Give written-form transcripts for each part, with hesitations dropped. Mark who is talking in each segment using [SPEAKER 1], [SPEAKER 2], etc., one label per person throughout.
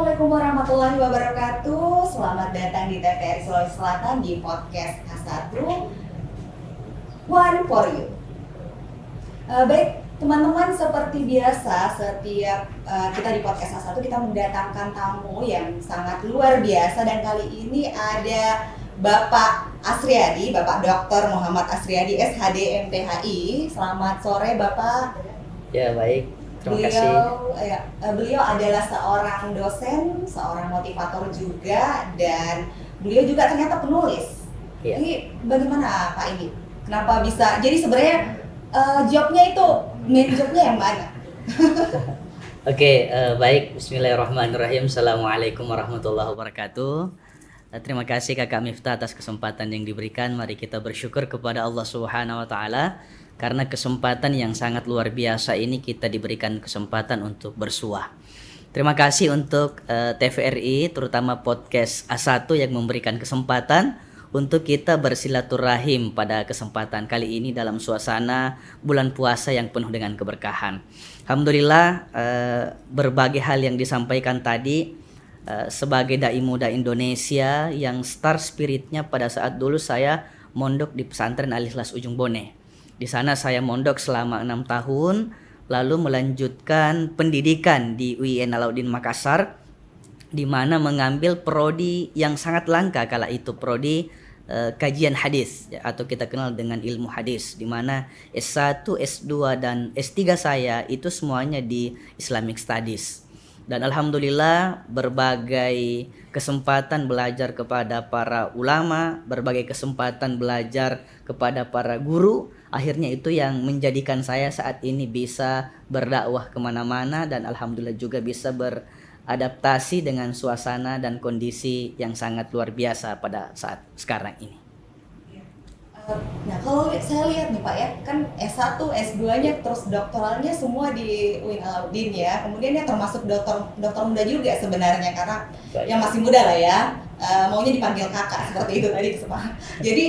[SPEAKER 1] Assalamualaikum warahmatullahi wabarakatuh. Selamat datang di TVRI Sulawesi Selatan di podcast K1 One for You. Baik teman-teman, seperti biasa setiap kita di podcast K1 kita mendatangkan tamu yang sangat luar biasa, dan kali ini ada Bapak Asriyadi, Bapak Dr. Muhammad Asriyadi SHD MPHI. Selamat sore Bapak.
[SPEAKER 2] Ya, baik. Terima kasih.
[SPEAKER 1] Beliau adalah seorang dosen, seorang motivator juga, dan beliau juga ternyata penulis.
[SPEAKER 2] Ya.
[SPEAKER 1] Ini bagaimana Pak ini? Kenapa bisa? Jadi sebenarnya jobnya itu main jobnya yang mana?
[SPEAKER 2] Oke, baik. Bismillahirrahmanirrahim. Assalamualaikum warahmatullahi wabarakatuh. Terima kasih Kakak Miftah atas kesempatan yang diberikan. Mari kita bersyukur kepada Allah Subhanahu wa taala karena kesempatan yang sangat luar biasa ini kita diberikan kesempatan untuk bersuah. Terima kasih untuk TVRI, terutama podcast A1 yang memberikan kesempatan untuk kita bersilaturahim pada kesempatan kali ini dalam suasana bulan puasa yang penuh dengan keberkahan. Alhamdulillah, berbagai hal yang disampaikan tadi sebagai dai muda Indonesia yang star spiritnya pada saat dulu saya mondok di pesantren Al-Ikhlas Ujung Bone. Di sana saya mondok selama 6 tahun, lalu melanjutkan pendidikan di UIN Alauddin Makassar, di mana mengambil prodi yang sangat langka kala itu, prodi kajian hadis, atau kita kenal dengan ilmu hadis, di mana S1, S2 dan S3 saya itu semuanya di Islamic Studies. Dan alhamdulillah berbagai kesempatan belajar kepada para ulama, berbagai kesempatan belajar kepada para guru, akhirnya itu yang menjadikan saya saat ini bisa berdakwah kemana-mana, dan alhamdulillah juga bisa beradaptasi dengan suasana dan kondisi yang sangat luar biasa pada saat sekarang ini.
[SPEAKER 1] Nah, kalau saya lihat nih Pak ya, kan S1, S2-nya terus doktoralnya semua di UIN Alauddin ya. Kemudian ya termasuk dokter muda juga sebenarnya, karena yang masih muda lah ya. Maunya dipanggil kakak seperti itu tadi kesempatan. Jadi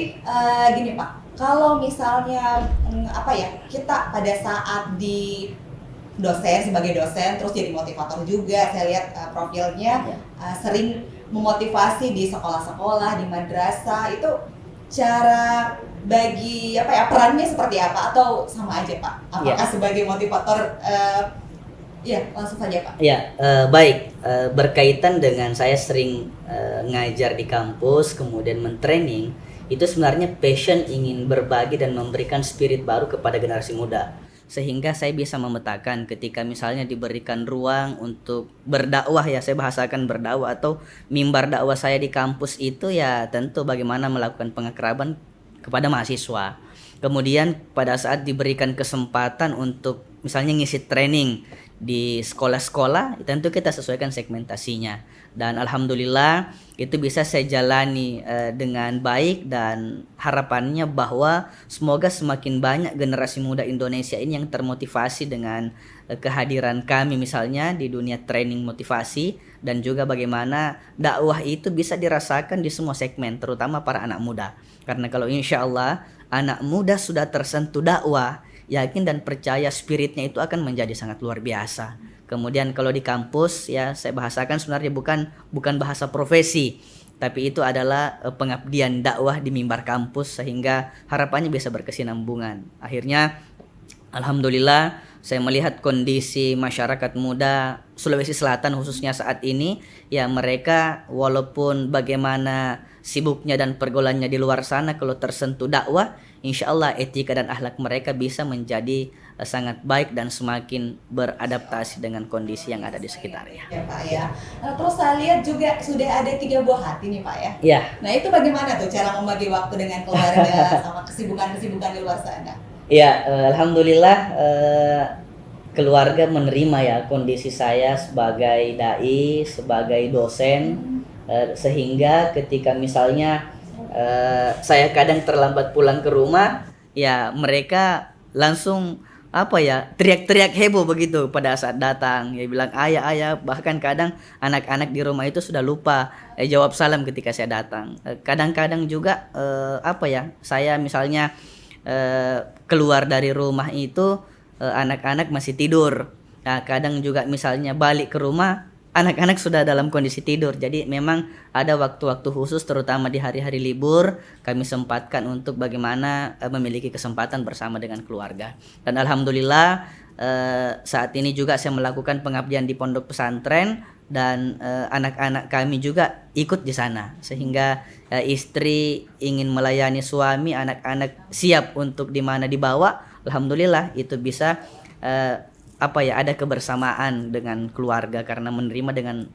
[SPEAKER 1] gini Pak, kalau misalnya kita pada saat di dosen, sebagai dosen terus jadi motivator juga, saya lihat profilnya sering memotivasi di sekolah-sekolah, di madrasah. Itu cara bagi perannya seperti apa, atau sama aja Pak? Apakah sebagai motivator? Langsung saja Pak.
[SPEAKER 2] Baik. Berkaitan dengan saya sering ngajar di kampus, kemudian mentraining, itu sebenarnya passion ingin berbagi dan memberikan spirit baru kepada generasi muda. Sehingga saya bisa memetakan ketika misalnya diberikan ruang untuk berdakwah, ya saya bahasakan berdakwah atau mimbar dakwah saya di kampus itu, ya tentu bagaimana melakukan pengakraban kepada mahasiswa. Kemudian pada saat diberikan kesempatan untuk misalnya ngisi training di sekolah-sekolah, tentu kita sesuaikan segmentasinya. Dan alhamdulillah itu bisa saya jalani dengan baik, dan harapannya bahwa semoga semakin banyak generasi muda Indonesia ini yang termotivasi dengan kehadiran kami misalnya di dunia training motivasi, dan juga bagaimana dakwah itu bisa dirasakan di semua segmen, terutama para anak muda. Karena kalau insya Allah anak muda sudah tersentuh dakwah, yakin dan percaya spiritnya itu akan menjadi sangat luar biasa. Kemudian kalau di kampus, ya saya bahasakan sebenarnya bukan bahasa profesi, tapi itu adalah pengabdian dakwah di mimbar kampus, sehingga harapannya bisa berkesinambungan. Akhirnya alhamdulillah saya melihat kondisi masyarakat muda Sulawesi Selatan khususnya saat ini, ya mereka walaupun bagaimana sibuknya dan pergaulannya di luar sana, kalau tersentuh dakwah, insya Allah etika dan akhlak mereka bisa menjadi sangat baik dan semakin beradaptasi dengan kondisi yang ada di sekitarnya.
[SPEAKER 1] Ya Pak ya. Terus saya lihat juga sudah ada 3 buah hati nih Pak ya.
[SPEAKER 2] Ya.
[SPEAKER 1] Nah itu bagaimana tuh cara membagi waktu dengan keluarga sama kesibukan-kesibukan di luar sana?
[SPEAKER 2] Ya, alhamdulillah keluarga menerima ya kondisi saya sebagai dai, sebagai dosen, sehingga ketika misalnya saya kadang terlambat pulang ke rumah, ya mereka langsung teriak-teriak heboh begitu pada saat datang. Ya bilang ayah, bahkan kadang anak-anak di rumah itu sudah lupa jawab salam ketika saya datang. Kadang-kadang juga saya misalnya keluar dari rumah itu anak-anak masih tidur. Nah, kadang juga misalnya balik ke rumah anak-anak sudah dalam kondisi tidur. Jadi memang ada waktu-waktu khusus terutama di hari-hari libur kami sempatkan untuk bagaimana memiliki kesempatan bersama dengan keluarga. Dan alhamdulillah saat ini juga saya melakukan pengabdian di pondok pesantren dan anak-anak kami juga ikut di sana sehingga istri ingin melayani suami, anak-anak siap untuk di mana dibawa. Alhamdulillah itu bisa ada kebersamaan dengan keluarga karena menerima dengan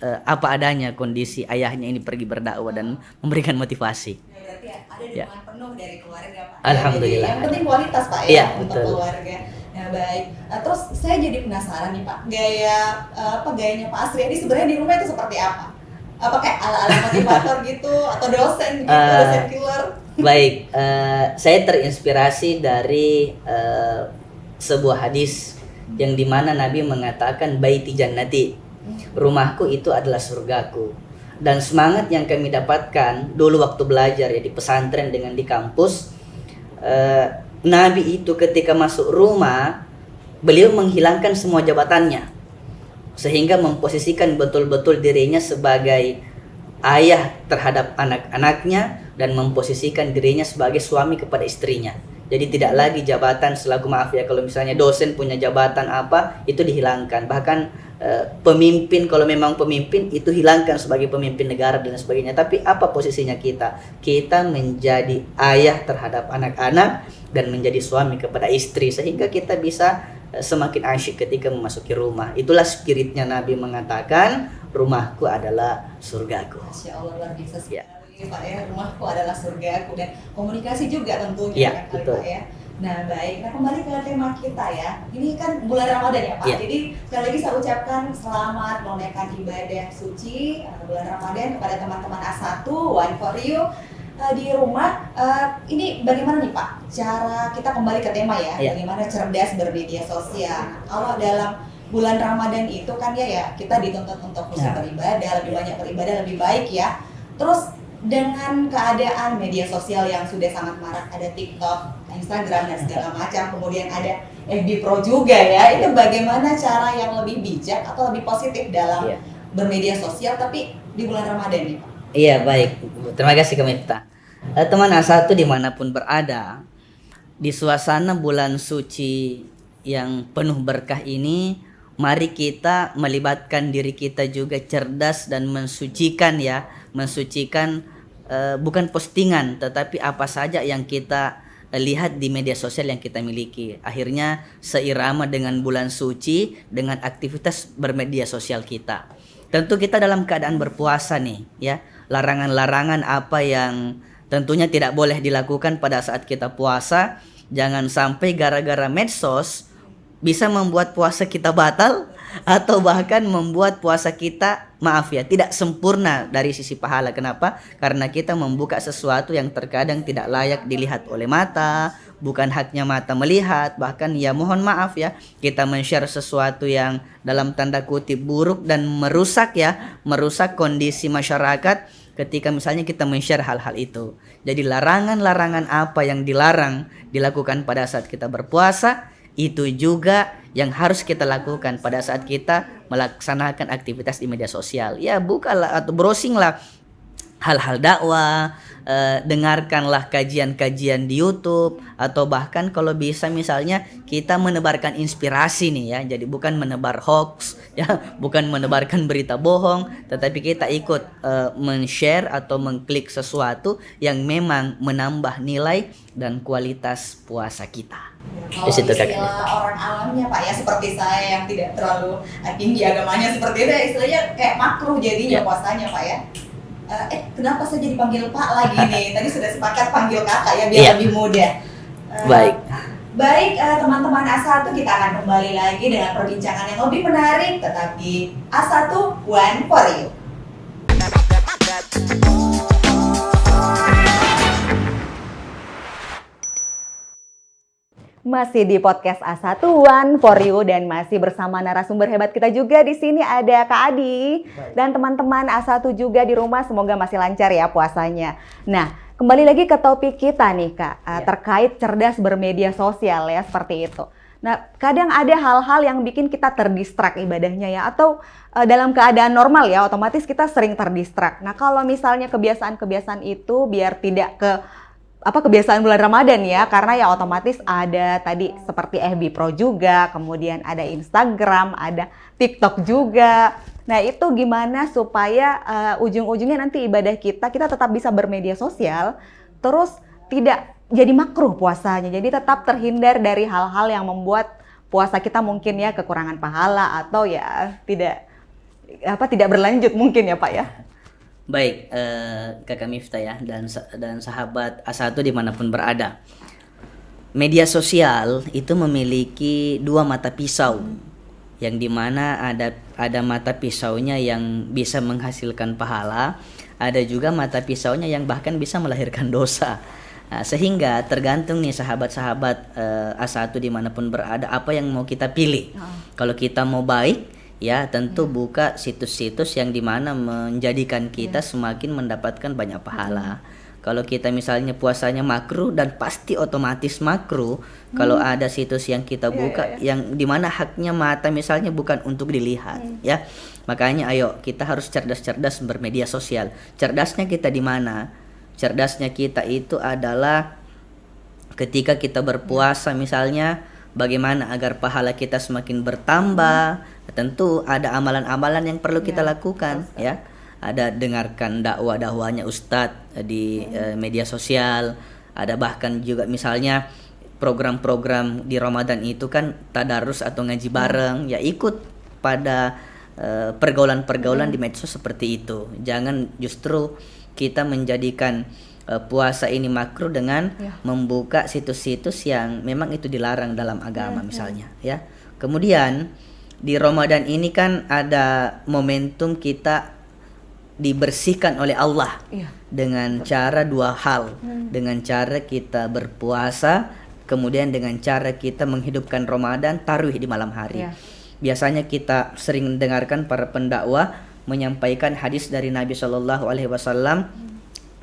[SPEAKER 2] apa adanya kondisi ayahnya ini pergi berdakwah dan memberikan motivasi.
[SPEAKER 1] Berarti ada dukungan penuh dari keluarga Pak.
[SPEAKER 2] Alhamdulillah.
[SPEAKER 1] Yang penting kualitas Pak untuk
[SPEAKER 2] betul.
[SPEAKER 1] keluarga. Nah baik. Terus saya jadi penasaran nih Pak, gayanya Pak Asriadi sebenarnya di rumah itu seperti apa? Apa kayak ala-ala motivator gitu atau dosen gitu, dosen killer?
[SPEAKER 2] Baik, saya terinspirasi dari sebuah hadis yang dimana Nabi mengatakan baiti jannati, rumahku itu adalah surgaku. Dan semangat yang kami dapatkan dulu waktu belajar ya di pesantren dengan di kampus, Nabi itu ketika masuk rumah beliau menghilangkan semua jabatannya sehingga memposisikan betul-betul dirinya sebagai ayah terhadap anak-anaknya dan memposisikan dirinya sebagai suami kepada istrinya. Jadi tidak lagi jabatan selaku kalau misalnya dosen punya jabatan apa itu dihilangkan. Bahkan pemimpin kalau memang pemimpin itu hilangkan sebagai pemimpin negara dan sebagainya. Tapi apa posisinya kita? Kita menjadi ayah terhadap anak-anak dan menjadi suami kepada istri sehingga kita bisa semakin asyik ketika memasuki rumah. Itulah spiritnya Nabi mengatakan rumahku adalah surgaku.
[SPEAKER 1] Masya Allah luar biasa sekali. Pak ya, rumahku adalah surgaku dan komunikasi juga tentunya
[SPEAKER 2] betul.
[SPEAKER 1] Pak ya. Nah baik, nah kembali ke tema kita ya. Ini kan bulan Ramadan ya Pak. Jadi sekali lagi saya ucapkan selamat menunaikan ibadah suci bulan Ramadan kepada teman-teman A1 One for You di rumah. Ini bagaimana nih Pak cara kita kembali ke tema ya, bagaimana cerdas bermedia sosial. Kalau dalam bulan Ramadan itu kan ya kita dituntut untuk khusus beribadah, lebih banyak beribadah, lebih baik ya. Terus dengan keadaan media sosial yang sudah sangat marak, ada TikTok, Instagram dan segala macam, kemudian ada FB Pro juga ya. Itu bagaimana cara yang lebih bijak atau lebih positif dalam bermedia sosial tapi di bulan Ramadan nih Pak?
[SPEAKER 2] Iya baik, terima kasih Kak Miftah. Teman A1 dimanapun berada, di suasana bulan suci yang penuh berkah ini, mari kita melibatkan diri kita juga cerdas dan mensucikan bukan postingan tetapi apa saja yang kita lihat di media sosial yang kita miliki. Akhirnya seirama dengan bulan suci dengan aktivitas bermedia sosial kita. Tentu kita dalam keadaan berpuasa nih ya. Larangan-larangan apa yang tentunya tidak boleh dilakukan pada saat kita puasa. Jangan sampai gara-gara medsos bisa membuat puasa kita batal atau bahkan membuat puasa kita tidak sempurna dari sisi pahala. Kenapa? Karena kita membuka sesuatu yang terkadang tidak layak dilihat oleh mata, bukan haknya mata melihat, bahkan mohon maaf ya, kita men-share sesuatu yang dalam tanda kutip buruk dan merusak kondisi masyarakat ketika misalnya kita men-share hal-hal itu. Jadi larangan-larangan apa yang dilarang dilakukan pada saat kita berpuasa, itu juga yang harus kita lakukan pada saat kita melaksanakan aktivitas di media sosial. Ya bukalah atau browsinglah hal-hal dakwah, dengarkanlah kajian-kajian di YouTube, atau bahkan kalau bisa misalnya kita menebarkan inspirasi nih ya. Jadi bukan menebar hoax ya, bukan menebarkan berita bohong, tetapi kita ikut men-share atau mengklik sesuatu yang memang menambah nilai dan kualitas puasa kita.
[SPEAKER 1] Kalau istilah orang awamnya Pak ya, seperti saya yang tidak terlalu tinggi agamanya seperti itu, istilahnya kayak makruh jadinya puasanya Pak ya. Kenapa saya jadi panggil Pak lagi nih? Tadi sudah sepakat panggil Kakak ya biar lebih mudah. Baik teman-teman A1, kita akan kembali lagi dengan perbincangan yang lebih menarik tetap di A1 One for You. Masih di podcast A1 One for You dan masih bersama narasumber hebat kita juga di sini ada Kak Adi. Dan teman-teman A1 juga di rumah, semoga masih lancar ya puasanya. Nah, kembali lagi ke topik kita nih Kak, terkait cerdas bermedia sosial ya, seperti itu. Nah, kadang ada hal-hal yang bikin kita terdistrak ibadahnya ya, atau dalam keadaan normal ya, otomatis kita sering terdistrak. Nah, kalau misalnya kebiasaan-kebiasaan itu biar tidak kebiasaan bulan Ramadan ya, karena ya otomatis ada tadi seperti FB Pro juga, kemudian ada Instagram, ada TikTok juga. Nah, itu gimana supaya ujung-ujungnya nanti ibadah kita tetap bisa bermedia sosial, terus tidak jadi makruh puasanya. Jadi tetap terhindar dari hal-hal yang membuat puasa kita mungkin ya kekurangan pahala atau ya tidak berlanjut mungkin ya Pak ya.
[SPEAKER 2] Baik, Kakak Miftah ya dan sahabat A1 dimanapun berada. Media sosial itu memiliki dua mata pisau, yang dimana ada mata pisaunya yang bisa menghasilkan pahala, ada juga mata pisaunya yang bahkan bisa melahirkan dosa. Nah, sehingga tergantung nih sahabat-sahabat A1 dimanapun berada apa yang mau kita pilih. Kalau kita mau baik, ya tentu buka situs-situs yang dimana menjadikan kita semakin mendapatkan banyak pahala. Kalau kita misalnya puasanya makruh, dan pasti otomatis makruh kalau ada situs yang kita buka yang dimana haknya mata misalnya bukan untuk dilihat, ya. Makanya ayo kita harus cerdas-cerdas bermedia sosial. Cerdasnya kita di mana? Cerdasnya kita itu adalah ketika kita berpuasa misalnya, bagaimana agar pahala kita semakin bertambah. Tentu ada amalan-amalan yang perlu kita lakukan, ya. Ada dengarkan dakwah-dakwahnya Ustadz di media sosial. Ada bahkan juga misalnya program-program di Ramadan itu kan tadarus atau ngaji bareng, ya ikut pada pergaulan-pergaulan di medsos seperti itu. Jangan justru kita menjadikan puasa ini makruh dengan membuka situs-situs yang memang itu dilarang dalam agama misalnya, ya. Kemudian di Ramadan ini kan ada momentum kita dibersihkan oleh Allah dengan cara dua hal, dengan cara kita berpuasa, kemudian dengan cara kita menghidupkan Ramadan tarawih di malam hari. Biasanya kita sering dengarkan para pendakwah menyampaikan hadis dari Nabi Shallallahu Alaihi Wasallam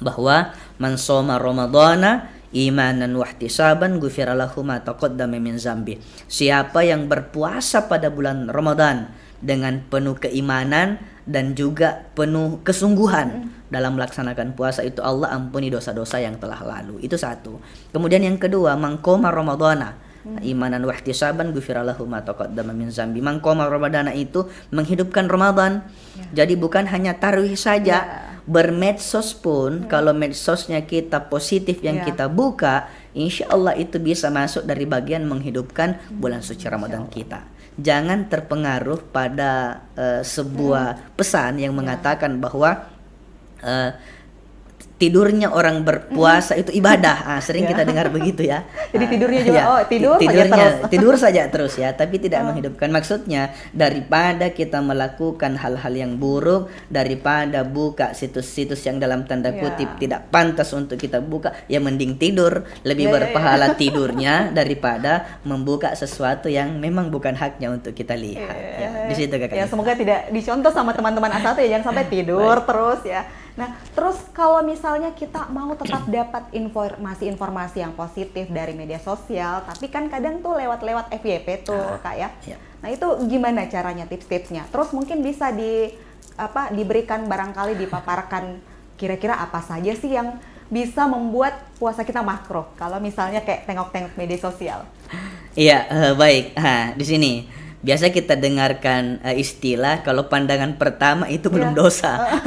[SPEAKER 2] bahwa man shoma Ramadhana imanan wahtisaban ghufira lahu ma taqaddama min zambi. Siapa yang berpuasa pada bulan Ramadan dengan penuh keimanan dan juga penuh kesungguhan dalam melaksanakan puasa, itu Allah ampuni dosa-dosa yang telah lalu. Itu satu. Kemudian yang kedua, man qoma Ramadhana imanan wahtisaban ghufira lahu ma taqaddama min zambi. Man qoma Ramadhana itu menghidupkan Ramadan. Jadi bukan hanya tarawih saja. Bermedsos pun kalau medsosnya kita positif yang kita buka, insya Allah itu bisa masuk dari bagian menghidupkan bulan suci Ramadan kita. Jangan terpengaruh pada sebuah pesan yang mengatakan bahwa tidurnya orang berpuasa itu ibadah. Sering kita dengar begitu ya.
[SPEAKER 1] Jadi tidurnya juga
[SPEAKER 2] tidur saja terus ya, tapi tidak menghidupkan. Maksudnya daripada kita melakukan hal-hal yang buruk, daripada buka situs-situs yang dalam tanda kutip tidak pantas untuk kita buka, ya mending tidur, lebih berpahala tidurnya daripada membuka sesuatu yang memang bukan haknya untuk kita lihat. Di situ Kakak.
[SPEAKER 1] Ya, semoga tidak dicontoh sama teman-teman A1 ya, jangan sampai tidur terus ya. Nah, terus kalau misalnya kita mau tetap dapat informasi-informasi yang positif dari media sosial, tapi kan kadang tuh lewat FYP tuh Kak ya. Nah, itu gimana caranya, tips-tipsnya? Terus mungkin bisa diberikan barangkali dipaparkan kira-kira apa saja sih yang bisa membuat puasa kita makruh kalau misalnya kayak tengok-tengok media sosial.
[SPEAKER 2] Iya, baik. Di sini biasa kita dengarkan istilah kalau pandangan pertama itu belum dosa.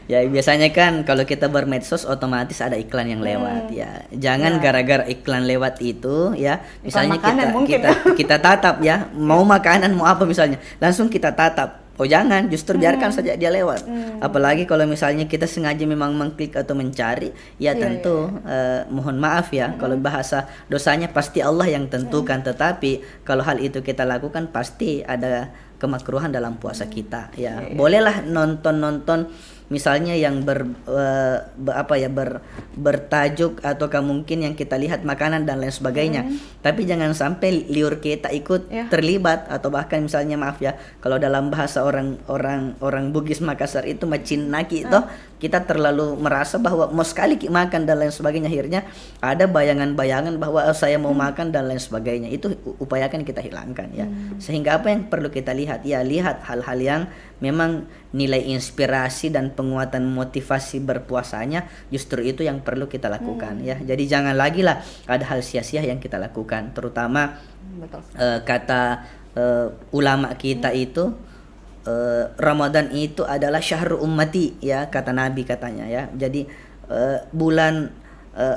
[SPEAKER 2] Ya, biasanya kan kalau kita bermedsos otomatis ada iklan yang lewat ya. Jangan gara-gara iklan lewat itu ya, misalnya kita tatap ya, mau makanan mau apa misalnya, langsung kita tatap. Oh jangan, justru biarkan saja dia lewat. Apalagi kalau misalnya kita sengaja memang mengklik atau mencari, ya tentu mohon maaf ya, kalau bahasa dosanya pasti Allah yang tentukan. Tetapi kalau hal itu kita lakukan pasti ada kemakruhan dalam puasa kita. Ya bolehlah nonton misalnya yang bertajuk atau mungkin yang kita lihat makanan dan lain sebagainya. Tapi jangan sampai liur kita ikut terlibat, atau bahkan misalnya maaf ya, kalau dalam bahasa orang Bugis Makassar itu macin naki toh, kita terlalu merasa bahwa mau sekali makan dan lain sebagainya, akhirnya ada bayangan-bayangan bahwa saya mau makan dan lain sebagainya. Itu upayakan kita hilangkan ya. Sehingga apa yang perlu kita lihat? Ya, lihat hal-hal yang memang nilai inspirasi dan penguatan motivasi berpuasanya, justru itu yang perlu kita lakukan ya. Jadi jangan lagi lah ada hal sia-sia yang kita lakukan, terutama
[SPEAKER 3] Betul.
[SPEAKER 2] kata ulama kita itu, Ramadan itu adalah syahrul ummati ya, kata Nabi katanya ya. Jadi bulan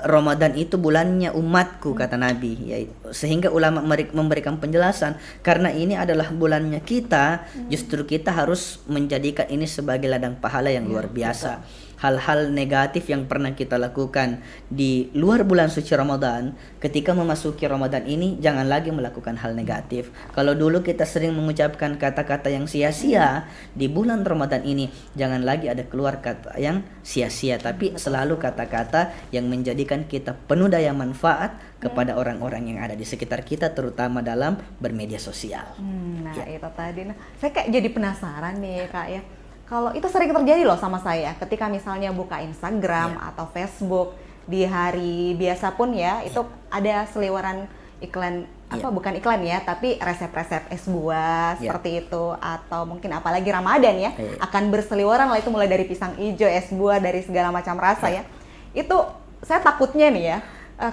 [SPEAKER 2] Ramadan itu bulannya umatku, kata Nabi ya. Sehingga ulama memberikan penjelasan, karena ini adalah bulannya kita, justru kita harus menjadikan ini sebagai ladang pahala yang luar biasa. Hal-hal negatif yang pernah kita lakukan di luar bulan suci Ramadan, ketika memasuki Ramadan ini jangan lagi melakukan hal negatif. Kalau dulu kita sering mengucapkan kata-kata yang sia-sia, di bulan Ramadan ini jangan lagi ada keluar kata yang sia-sia, tapi selalu kata-kata yang menjadikan kita penuh daya manfaat kepada orang-orang yang ada di sekitar kita, terutama dalam bermedia sosial.
[SPEAKER 3] Nah itu tadi, saya kayak jadi penasaran nih Kak ya. Kalau itu sering terjadi loh sama saya, ketika misalnya buka Instagram atau Facebook di hari biasa pun ya, itu ada seliweran iklan, bukan iklan ya, tapi resep-resep es buah seperti itu, atau mungkin apalagi Ramadan ya, akan berseliweran lah, itu mulai dari pisang hijau, es buah, dari segala macam rasa ya. Itu saya takutnya nih ya,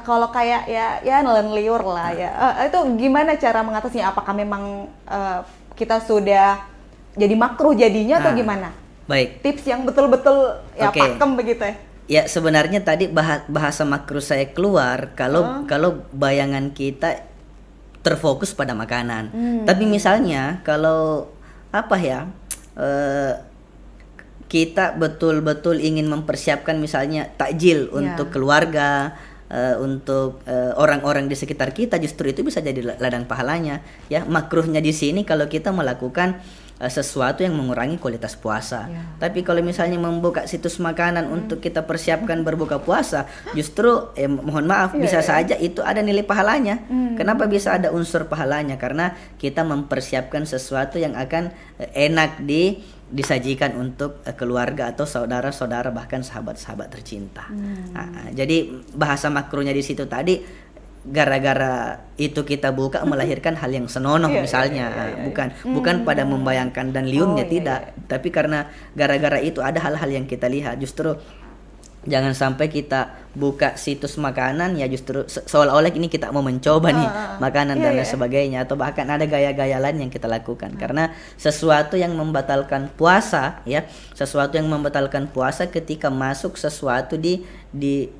[SPEAKER 3] kalau kayak ya nelen liur lah ya, itu gimana cara mengatasinya? Apakah memang kita sudah jadi makruh jadinya atau gimana?
[SPEAKER 2] Baik.
[SPEAKER 3] Tips yang betul-betul ya pakem begitu ya.
[SPEAKER 2] Ya, sebenarnya tadi bahasa makruh saya keluar kalau bayangan kita terfokus pada makanan. Tapi misalnya kalau kita betul-betul ingin mempersiapkan misalnya takjil untuk keluarga, untuk orang-orang di sekitar kita, justru itu bisa jadi ladang pahalanya ya. Makruhnya di sini kalau kita melakukan sesuatu yang mengurangi kualitas puasa. Tapi kalau misalnya membuka situs makanan untuk kita persiapkan berbuka puasa, justru mohon maaf bisa saja itu ada nilai pahalanya. Kenapa bisa ada unsur pahalanya? Karena kita mempersiapkan sesuatu yang akan enak disajikan untuk keluarga atau saudara-saudara, bahkan sahabat-sahabat tercinta. Jadi bahasa makruhnya di situ tadi, gara-gara itu kita buka melahirkan hal yang senonoh misalnya, bukan pada membayangkan dan liurnya, tidak. Tapi karena gara-gara itu ada hal-hal yang kita lihat, justru jangan sampai kita buka situs makanan ya justru seolah-olah ini kita mau mencoba nih makanan dan lain sebagainya, atau bahkan ada gaya-gaya lain yang kita lakukan. Karena sesuatu yang membatalkan puasa ya, sesuatu yang membatalkan puasa ketika masuk sesuatu di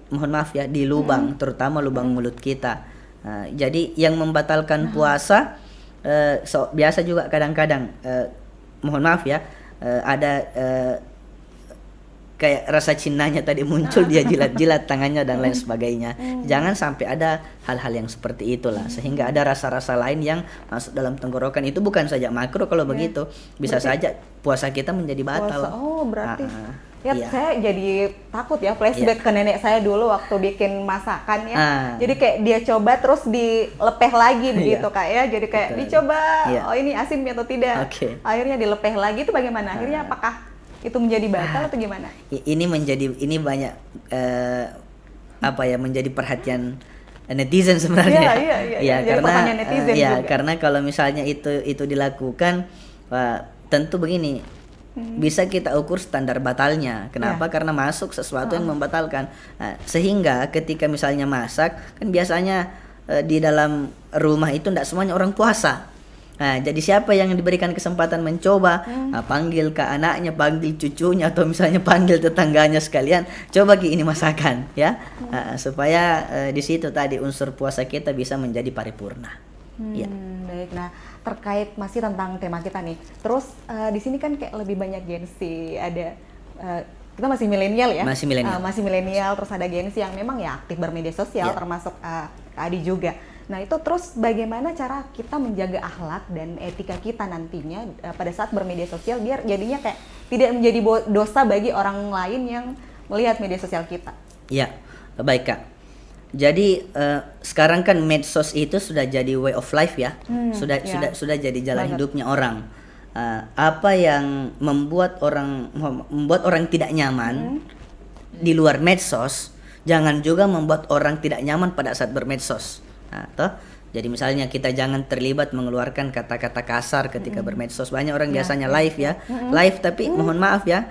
[SPEAKER 2] mohon maaf ya, di lubang, terutama lubang mulut kita. Jadi yang membatalkan puasa biasa juga kadang-kadang mohon maaf ya, ada kayak rasa cintanya tadi muncul, dia jilat-jilat tangannya dan lain sebagainya. Jangan sampai ada hal-hal yang seperti itulah, sehingga ada rasa-rasa lain yang masuk dalam tenggorokan. Itu bukan saja makruh kalau begitu, bisa saja puasa kita menjadi batal.
[SPEAKER 3] Berarti saya jadi takut ya, flashback ke nenek saya dulu waktu bikin masakan ya. Jadi kayak dia coba terus dilepeh lagi begitu Kak ya. Jadi kayak dicoba, oh ini asin atau tidak. Akhirnya dilepeh lagi, itu bagaimana? Akhirnya apakah itu menjadi batal atau gimana?
[SPEAKER 2] Ini banyak menjadi perhatian netizen sebenarnya. Karena netizen juga. Karena kalau misalnya itu dilakukan, tentu begini, bisa kita ukur standar batalnya. Kenapa? Karena masuk sesuatu yang membatalkan. Sehingga ketika misalnya masak, kan biasanya di dalam rumah itu tidak semuanya orang puasa. Jadi siapa yang diberikan kesempatan mencoba, panggil ke anaknya, panggil cucunya, atau misalnya panggil tetangganya sekalian, coba ini masakan ya, supaya di situ tadi unsur puasa kita bisa menjadi paripurna.
[SPEAKER 3] Baik, nah terkait masih tentang tema kita nih, terus di sini kan kayak lebih banyak gengsi, ada kita masih milenial ya, masih milenial, terus ada gengsi yang memang ya aktif bermedia sosial, termasuk Kak Adi juga. Nah itu terus bagaimana cara kita menjaga akhlak dan etika kita nantinya pada saat bermedia sosial, biar jadinya kayak tidak menjadi dosa bagi orang lain yang melihat media sosial kita.
[SPEAKER 2] Ya, baik Kak. Jadi sekarang kan medsos itu sudah jadi way of life ya, sudah jadi jalan hidupnya orang. apa yang membuat orang tidak nyaman di luar medsos, jangan juga membuat orang tidak nyaman pada saat bermedsos. Nah, toh? Jadi misalnya kita jangan terlibat mengeluarkan kata-kata kasar ketika bermedsos. Banyak orang biasanya live ya, live tapi mohon maaf ya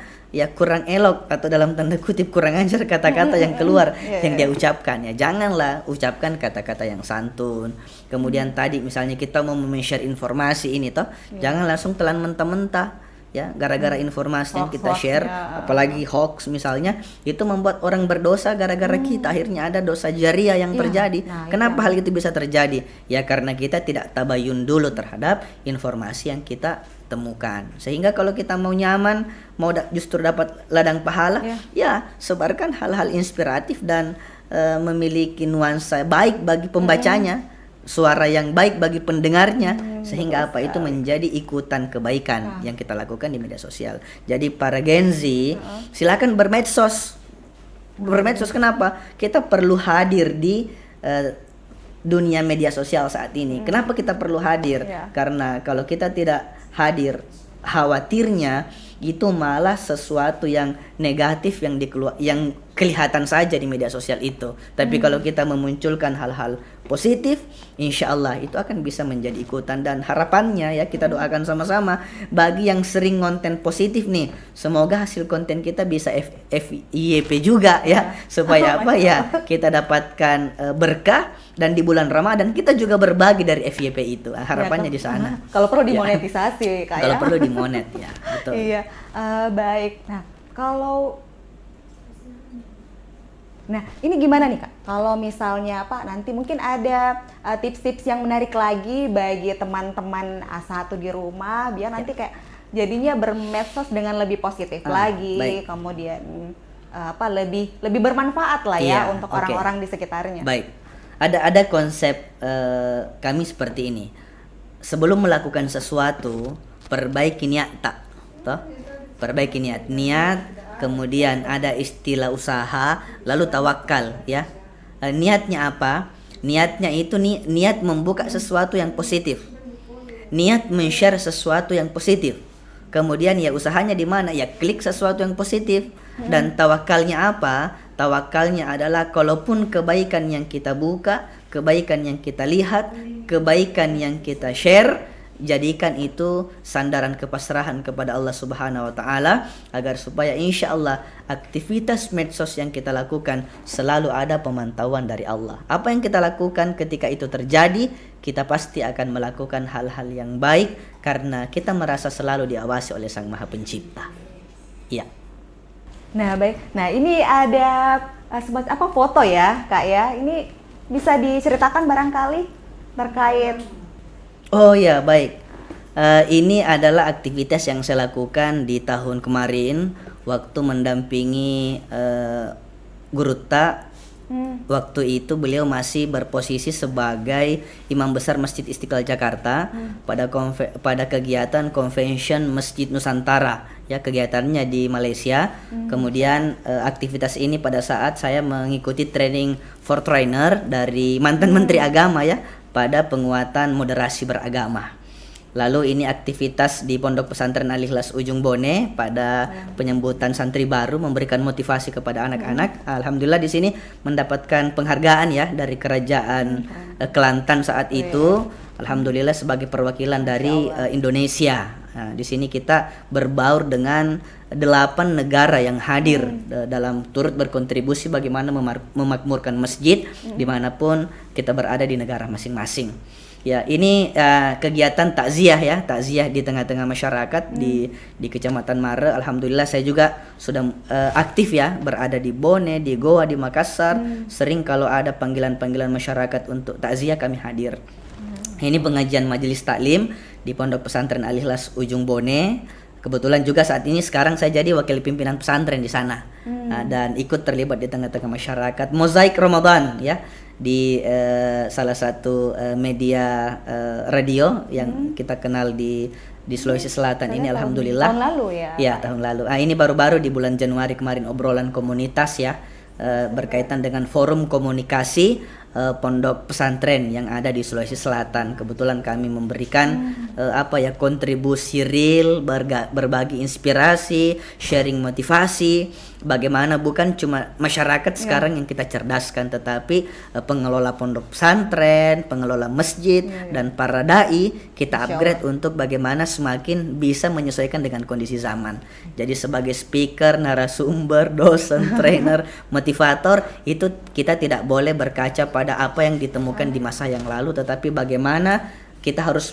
[SPEAKER 2] kurang elok atau dalam tanda kutip kurang ajar kata-kata yang keluar yang dia ucapkan ya. Janganlah ucapkan kata-kata yang santun. Kemudian tadi misalnya kita mau share informasi ini toh, jangan langsung telan mentah-mentah. Ya, gara-gara informasi yang kita share, apalagi hoax misalnya, itu membuat orang berdosa gara-gara kita. Akhirnya ada dosa jariah yang terjadi. Kenapa hal itu bisa terjadi? Ya karena kita tidak tabayun dulu terhadap informasi yang kita temukan. Sehingga kalau kita mau nyaman, mau justru dapat ladang pahala, ya sebarkan hal-hal inspiratif dan memiliki nuansa baik bagi pembacanya. Suara yang baik bagi pendengarnya, sehingga apa itu menjadi ikutan kebaikan yang kita lakukan di media sosial. Jadi para Gen Z silakan bermedsos. Kenapa? Kita perlu hadir di dunia media sosial saat ini. Kenapa kita perlu hadir? Karena kalau kita tidak hadir, khawatirnya itu malah sesuatu yang negatif yang kelihatan saja di media sosial itu. Tapi kalau kita memunculkan hal-hal positif, insya Allah itu akan bisa menjadi ikutan. Dan harapannya ya kita doakan sama-sama bagi yang sering konten positif nih, semoga hasil konten kita bisa FYP juga ya, supaya apa ya kita dapatkan berkah, dan di bulan Ramadan kita juga berbagi dari FYP itu. Harapannya di sana.
[SPEAKER 3] Kalau perlu dimonetisasi Kak ya.
[SPEAKER 2] Kalau perlu dimonet ya, betul.
[SPEAKER 3] Iya, baik. Nah, ini gimana nih Kak? Kalau misalnya nanti mungkin ada tips-tips yang menarik lagi bagi teman-teman A1 di rumah, biar nanti kayak jadinya bermedsos dengan lebih positif lagi, baik. Kemudian lebih bermanfaat lah ya untuk orang-orang di sekitarnya.
[SPEAKER 2] Baik, ada konsep kami seperti ini. Sebelum melakukan sesuatu, perbaiki niat perbaiki niat, kemudian ada istilah usaha, lalu tawakal ya. Niatnya apa? Niatnya itu niat membuka sesuatu yang positif, niat men-share sesuatu yang positif. Kemudian ya usahanya di mana? Ya klik sesuatu yang positif. Dan tawakalnya apa? Tawakalnya adalah kalaupun kebaikan yang kita buka, kebaikan yang kita lihat, kebaikan yang kita share, jadikan itu sandaran kepasrahan kepada Allah Subhanahu wa taala, agar supaya insya Allah aktivitas medsos yang kita lakukan selalu ada pemantauan dari Allah. Apa yang kita lakukan ketika itu terjadi, kita pasti akan melakukan hal-hal yang baik karena kita merasa selalu diawasi oleh Sang Maha Pencipta. Iya.
[SPEAKER 3] Nah, baik. Nah, ini ada foto ya, Kak ya. Ini bisa diceritakan barangkali terkait.
[SPEAKER 2] Oh ya, baik. Ini adalah aktivitas yang saya lakukan di tahun kemarin waktu mendampingi Guru Ta. Waktu itu beliau masih berposisi sebagai Imam Besar Masjid Istiqlal Jakarta pada kegiatan Convention Masjid Nusantara ya, kegiatannya di Malaysia. Kemudian aktivitas ini pada saat saya mengikuti training for trainer dari mantan Menteri Agama ya, pada penguatan moderasi beragama. Lalu ini aktivitas di Pondok Pesantren Al-Ikhlas Ujung Bone pada penyambutan santri baru, memberikan motivasi kepada anak-anak. Alhamdulillah di sini mendapatkan penghargaan ya dari Kerajaan Kelantan saat itu. Alhamdulillah sebagai perwakilan dari Indonesia. Nah, di sini kita berbaur dengan 8 negara yang hadir dalam turut berkontribusi bagaimana memakmurkan masjid dimanapun kita berada di negara masing-masing. Ya, ini kegiatan takziah ya, takziah di tengah-tengah masyarakat di Kecamatan Mare. Alhamdulillah saya juga sudah aktif ya, berada di Bone, di Goa, di Makassar. Sering kalau ada panggilan-panggilan masyarakat untuk takziah kami hadir. Ini pengajian majelis taklim di Pondok Pesantren Al-Ikhlas Ujung Bone. Kebetulan juga saat ini sekarang saya jadi wakil pimpinan pesantren di sana. Dan ikut terlibat di tengah-tengah masyarakat. Mozaik Ramadan ya, di salah satu media radio yang kita kenal di Sulawesi Selatan ini. Alhamdulillah
[SPEAKER 3] tahun lalu ya.
[SPEAKER 2] Ya, tahun lalu. Ini baru-baru di bulan Januari kemarin obrolan komunitas ya, berkaitan dengan forum komunikasi pondok pesantren yang ada di Sulawesi Selatan. Kebetulan kami memberikan kontribusi real, berbagi inspirasi, sharing motivasi, bagaimana bukan cuma masyarakat sekarang yang kita cerdaskan, tetapi pengelola pondok pesantren, pengelola masjid dan para dai kita upgrade untuk bagaimana semakin bisa menyesuaikan dengan kondisi zaman. Jadi sebagai speaker, narasumber, dosen, trainer, motivator, itu kita tidak boleh berkaca pada apa yang ditemukan di masa yang lalu, tetapi bagaimana kita harus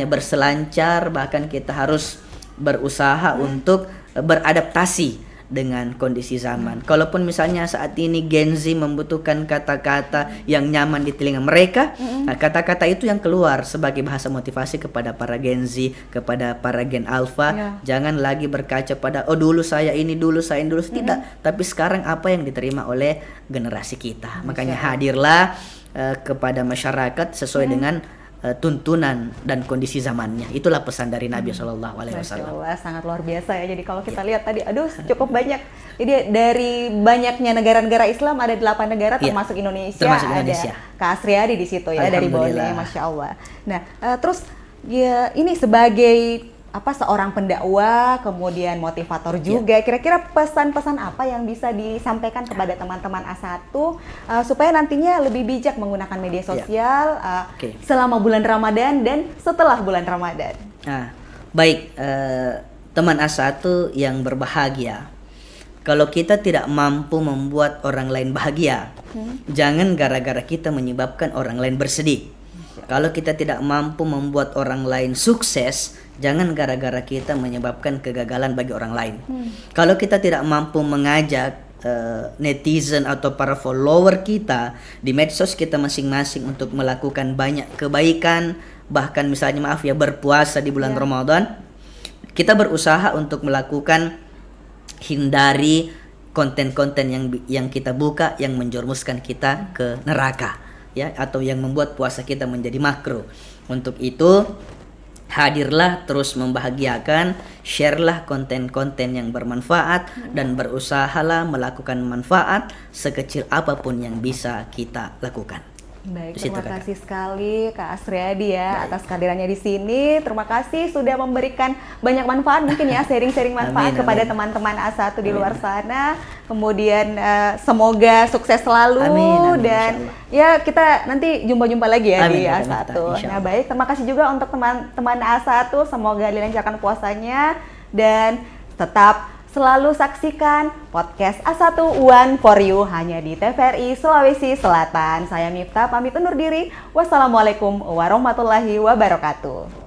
[SPEAKER 2] berselancar, bahkan kita harus berusaha untuk beradaptasi dengan kondisi zaman. Kalaupun misalnya saat ini Gen Z membutuhkan kata-kata yang nyaman di telinga mereka, nah, kata-kata itu yang keluar sebagai bahasa motivasi kepada para Gen Z, kepada para Gen Alpha. Jangan lagi berkaca pada dulu saya ini, dulu saya ini, tidak. Tapi sekarang apa yang diterima oleh generasi kita. Makanya hadirlah kepada masyarakat sesuai dengan tuntunan dan kondisi zamannya. Itulah pesan dari Nabi Shallallahu Alaihi Wasallam.
[SPEAKER 3] Sangat luar biasa ya. Jadi kalau kita lihat tadi, cukup banyak. Jadi dari banyaknya negara-negara Islam ada 8 negara termasuk Indonesia.
[SPEAKER 2] Termasuk Indonesia.
[SPEAKER 3] Ada Kak Asriadi di situ ya, dari Bone, Masya Allah. Nah, terus ya ini sebagai seorang pendakwah, kemudian motivator juga. Kira-kira pesan-pesan apa yang bisa disampaikan kepada teman-teman A1 supaya nantinya lebih bijak menggunakan media sosial selama bulan Ramadan dan setelah bulan Ramadan?
[SPEAKER 2] Baik, teman A1 yang berbahagia. Kalau kita tidak mampu membuat orang lain bahagia, jangan gara-gara kita menyebabkan orang lain bersedih. Kalau kita tidak mampu membuat orang lain sukses, jangan gara-gara kita menyebabkan kegagalan bagi orang lain. Kalau kita tidak mampu mengajak netizen atau para follower kita di medsos kita masing-masing untuk melakukan banyak kebaikan, bahkan misalnya berpuasa di bulan Ramadan, kita berusaha untuk melakukan, hindari konten-konten yang kita buka yang menjerumuskan kita ke neraka, atau yang membuat puasa kita menjadi makruh. Untuk itu hadirlah terus membahagiakan, sharelah konten-konten yang bermanfaat dan berusahalah melakukan manfaat sekecil apapun yang bisa kita lakukan.
[SPEAKER 3] Baik, terima kasih sekali Kak Asriadi atas kehadirannya di sini. Terima kasih sudah memberikan banyak manfaat, mungkin sharing-sharing manfaat kepada teman-teman A1 di luar sana. Kemudian semoga sukses selalu dan kita nanti jumpa-jumpa lagi di A1. Nah, baik, terima kasih juga untuk teman-teman A1, semoga dilancarkan puasanya dan tetap selalu saksikan podcast A1 One for You hanya di TVRI Sulawesi Selatan. Saya Miftah pamit undur diri. Wassalamualaikum warahmatullahi wabarakatuh.